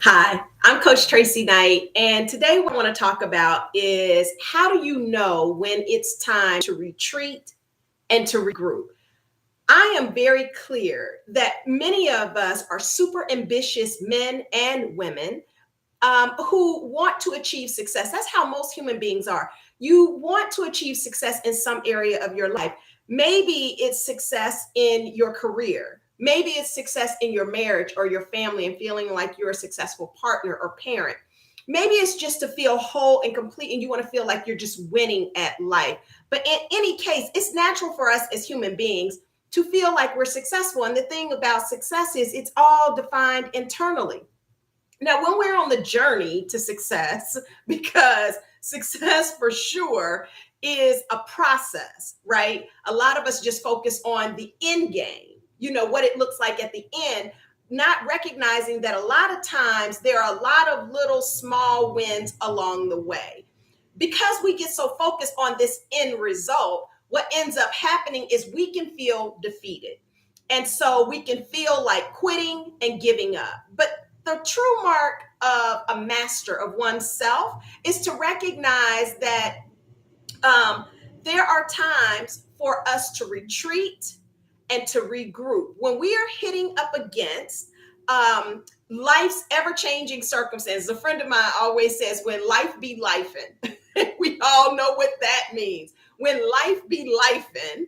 Hi, I'm Coach Tracy Knight, and today what I want to talk about is how do you know when it's time to retreat and to regroup? I am very clear that many of us are super ambitious men and women who want to achieve success. That's how most human beings are. You want to achieve success in some area of your life. Maybe it's success in your career. Maybe it's success in your marriage or your family and feeling like you're a successful partner or parent. Maybe it's just to feel whole and complete and you want to feel like you're just winning at life. But in any case, it's natural for us as human beings to feel like we're successful. And the thing about success is it's all defined internally. Now, when we're on the journey to success, because success for sure is a process, right? A lot of us just focus on the end game, what it looks like at the end, not recognizing that a lot of times there are a lot of little small wins along the way. Because we get so focused on this end result, what ends up happening is we can feel defeated. And so we can feel like quitting and giving up. But the true mark of a master of oneself is to recognize that um, there are times for us to retreat and to regroup. When we are hitting up against life's ever changing circumstances, a friend of mine always says, when life be lifing, we all know what that means. When life be lifing,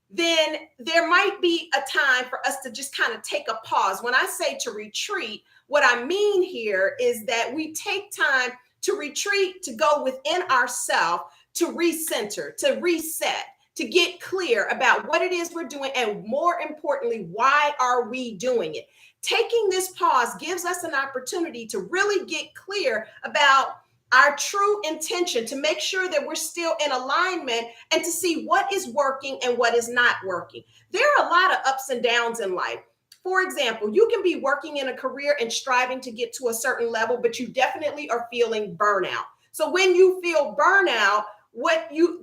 then there might be a time for us to just kind of take a pause. When I say to retreat, what I mean here is that we take time to retreat, to go within ourselves, to recenter, to reset, to get clear about what it is we're doing, and more importantly, why are we doing it? Taking this pause gives us an opportunity to really get clear about our true intention, to make sure that we're still in alignment and to see what is working and what is not working. There are a lot of ups and downs in life. For example, you can be working in a career and striving to get to a certain level, but you definitely are feeling burnout. So when you feel burnout,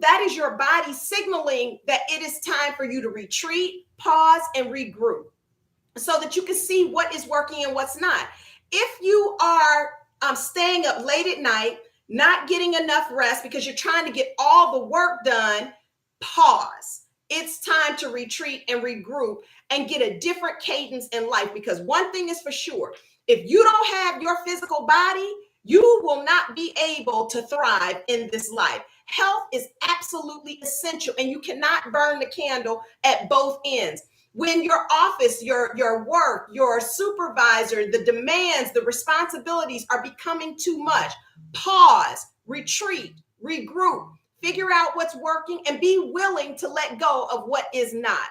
that is your body signaling that it is time for you to retreat, pause, and regroup so that you can see what is working and what's not. If you are staying up late at night, not getting enough rest because you're trying to get all the work done, pause. It's time to retreat and regroup and get a different cadence in life, because one thing is for sure: if you don't have your physical body, you will not be able to thrive in this life. Health is absolutely essential, and you cannot burn the candle at both ends. When your office, your work, your supervisor, the demands, the responsibilities are becoming too much, pause, retreat, regroup, figure out what's working, and be willing to let go of what is not.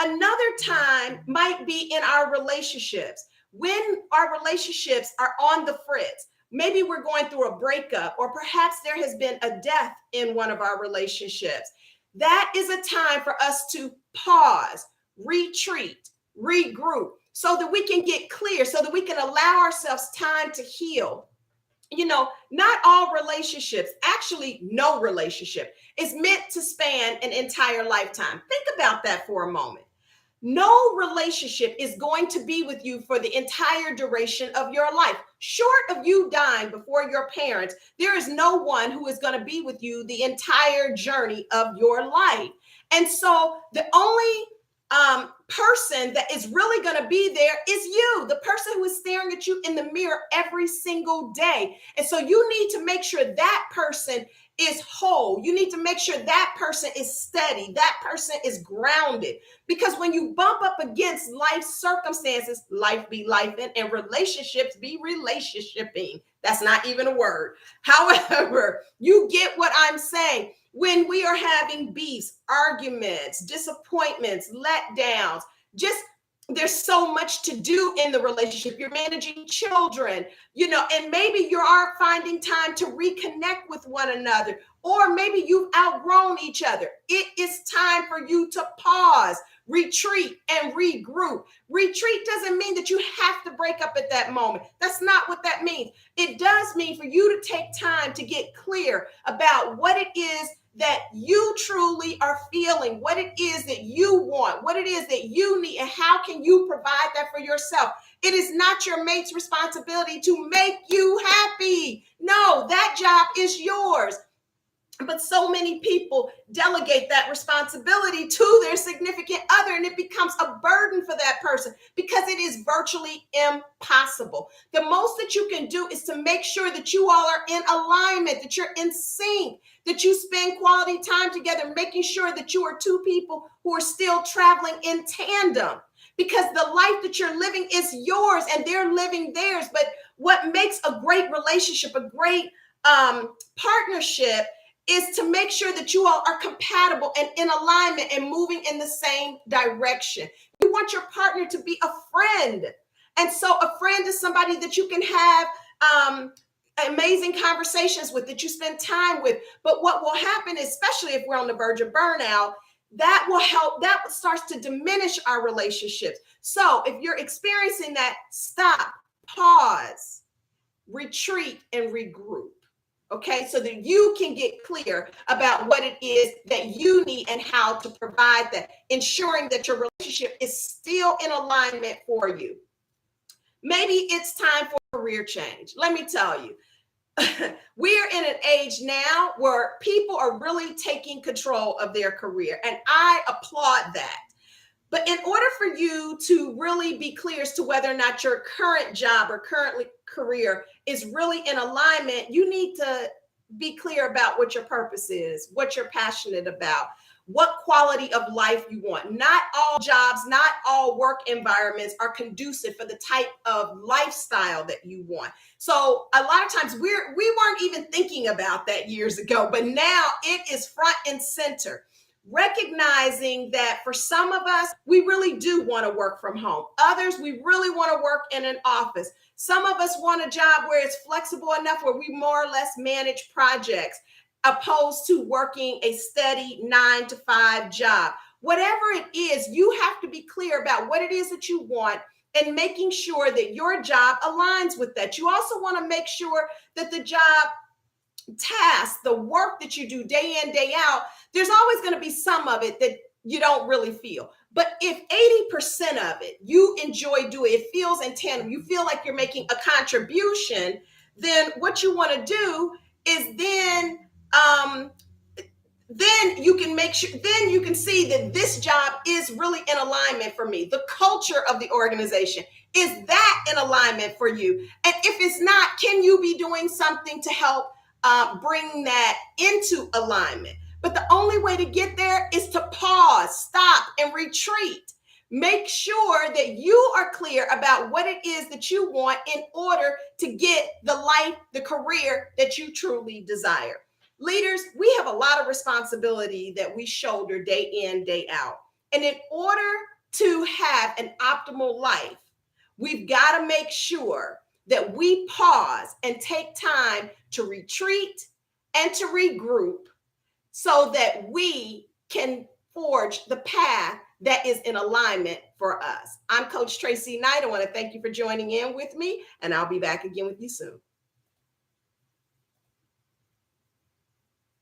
Another time might be in our relationships. When our relationships are on the fritz, maybe we're going through a breakup, or perhaps there has been a death in one of our relationships. That is a time for us to pause, retreat, regroup, so that we can get clear, so that we can allow ourselves time to heal. Not all relationships, actually, no relationship is meant to span an entire lifetime. Think about that for a moment. No relationship is going to be with you for the entire duration of your life. Short of you dying before your parents, there is no one who is going to be with you the entire journey of your life. And so the only person that is really going to be there is you, the person who is staring at you in the mirror every single day. And so you need to make sure that person is whole. You need to make sure that person is steady, that person is grounded. Because when you bump up against life circumstances, life be life, and relationships be relationshiping. That's not even a word. However, you get what I'm saying. When we are having beefs, arguments, disappointments, letdowns, just there's so much to do in the relationship. You're managing children, and maybe you aren't finding time to reconnect with one another, or maybe you've outgrown each other. It is time for you to pause, retreat, and regroup. Retreat doesn't mean that you have to break up at that moment. That's not what that means. It does mean for you to take time to get clear about what it is that you truly are feeling, what it is that you want, what it is that you need, and how can you provide that for yourself. It is not your mate's responsibility to make you happy. No, that job is yours. But so many people delegate that responsibility to their significant other, and it becomes a burden for that person because it is virtually impossible. The most that you can do is to make sure that you all are in alignment, that you're in sync, that you spend quality time together, making sure that you are two people who are still traveling in tandem, because the life that you're living is yours and they're living theirs. But what makes a great relationship, a great partnership, is to make sure that you all are compatible and in alignment and moving in the same direction. You want your partner to be a friend. And so a friend is somebody that you can have amazing conversations with, that you spend time with. But what will happen, especially if we're on the verge of burnout, that will help, that starts to diminish our relationships. So if you're experiencing that, stop, pause, retreat, and regroup. Okay, so that you can get clear about what it is that you need and how to provide that, ensuring that your relationship is still in alignment for you. Maybe it's time for a career change. Let me tell you, we're in an age now where people are really taking control of their career, and I applaud that. But in order for you to really be clear as to whether or not your current job or currently career is really in alignment, you need to be clear about what your purpose is, what you're passionate about, what quality of life you want. Not all jobs, not all work environments are conducive for the type of lifestyle that you want. So a lot of times we weren't even thinking about that years ago, but now it is front and center. Recognizing that for some of us, we really do want to work from home. Others, we really want to work in an office. Some of us want a job where it's flexible enough where we more or less manage projects, opposed to working a steady 9-to-5 job. Whatever it is, you have to be clear about what it is that you want and making sure that your job aligns with that. You also want to make sure that the job tasks, the work that you do day in, day out, there's always going to be some of it that you don't really feel. But if 80% of it you enjoy doing, it feels in tandem, you feel like you're making a contribution, then what you want to do is then you can make sure, then you can see that this job is really in alignment for me. The culture of the organization, is that in alignment for you? And if it's not, can you be doing something to help bring that into alignment? But the only way to get there is to pause, stop, and retreat. Make sure that you are clear about what it is that you want in order to get the life, the career that you truly desire. Leaders, we have a lot of responsibility that we shoulder day in, day out. And in order to have an optimal life, we've got to make sure that we pause and take time to retreat and to regroup so that we can forge the path that is in alignment for us. I'm Coach Tracy Knight. I want to thank you for joining in with me, and I'll be back again with you soon.